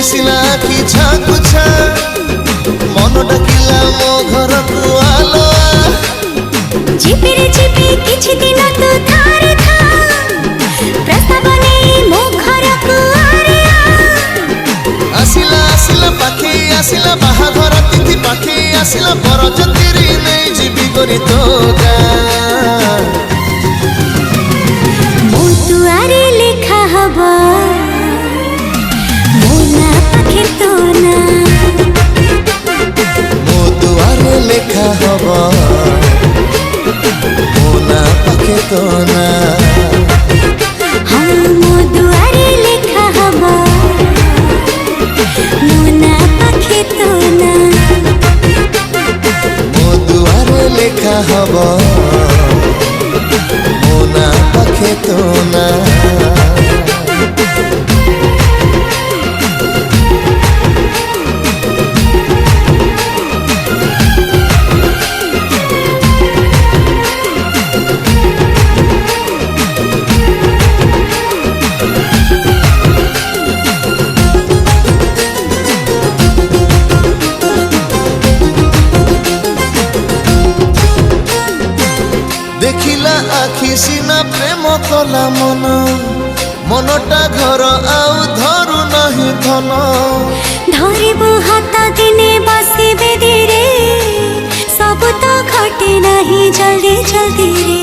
दिसिला कि छाकुछा मन डाकिला मो घर को आलो झिपिरे झिपि किछि दिन तू थारे था प्रस्ताव नै मो घर को आरे आसिला आसिला पाखे आसिला बाहाघर तिथि पाखे आसिला बरजतिरी नै जीवी करी तो मो दुआरे लेखा हबा मो ना पाखे तो ना मो दुआरे लेखा हबा मो ना पाखे तो ना हाँ मो दुआरे लेखा हबा मो ना पाखे तो ना मो दुआरे लेखा हबा मो ना पाखे तो ना देखिला आखि सीना प्रेम कला मन मनटा घर आउ धरु नहीं धन धरिबु हाथ दिने बसिबे धीरे सब तो घटे नहीं जल्दी जल्दी रे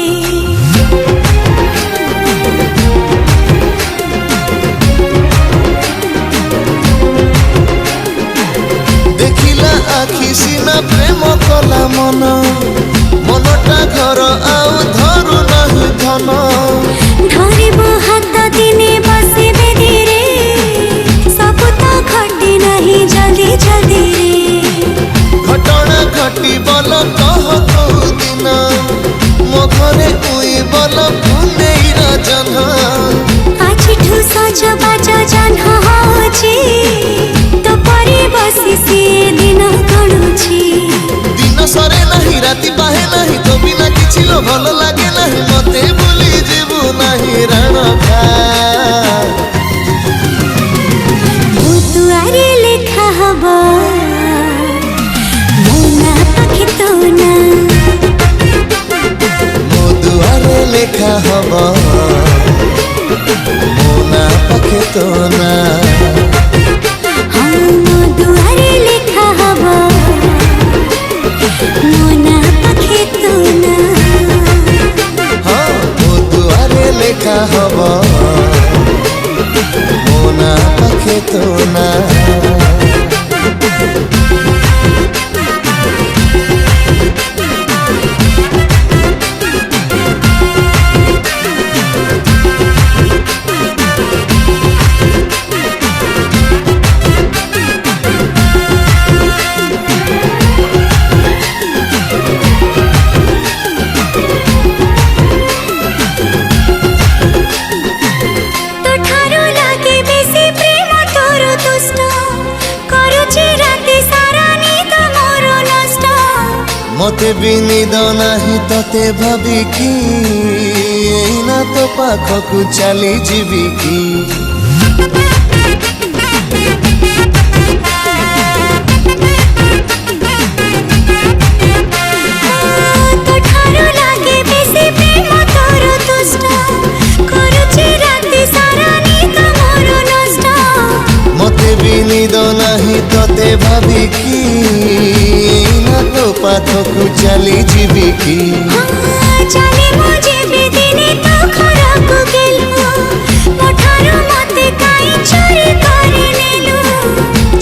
देखिला आखि सीना प्रेम कला मन मनटा घर आउ धरु नहीं धन धरिबु हाथ दिने बसिबे धीरे सब तो घटे नहीं जल्दी जल्दी रे घटना घटी बल कह कौ दिन मो घरे उई बल पुनेई रजन आज ठू सज बाज जन होची तो परे बसी से दिन गणुची दिन सरे नहीं राति पाहे नहीं तो बिना किछि लो भल लागे नहीं मते भूली जीवु नहीं रण खा मो दुआरे लेखा हबा मो ना पाखे तो ना मो दुआरे लेखा हबा मो ना पाखे तो ना हाँ मो दुआरे लेखा हबा मो ना पाखे तो ना हाँ मो दुआरे लेखा हबा मो ना पाखे तो ना तो ठारो लागे बेसी प्रेम तोर दुष्ट करुची राति सारा निद मोर नष्ट मते भी निद नाही तते भाबी कि एना तो पाखकु चली जीवी की तो ठारो लागे बेसी प्रेम तोर दुष्ट करुची राति सारा निद मोर नष्ट मते भी निद नाही तते भाबी कि एना तो पाखकु चली जीवी की जाने मुझे भी दिने तो खराब गेलु मोठारो मते काई चोरी करे नेलु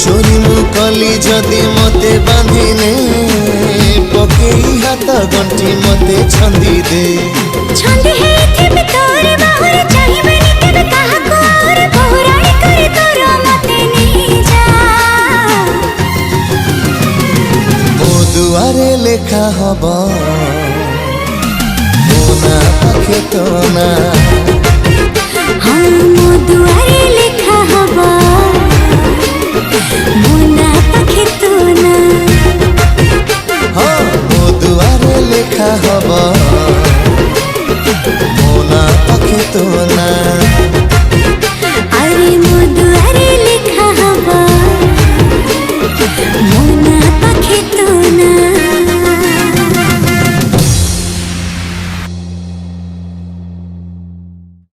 चोरी मु कली जदि मते बांधिने पकेई हाथ गंठी मते छंदी दे छंदे है थे तोर बाहुर चाहिबनी केबे काहाको और बहुराणी करे तोर मते नहीं जा मो दुआरे लेखा हबा मो ना पाखे तो ना हाँ मो दुआ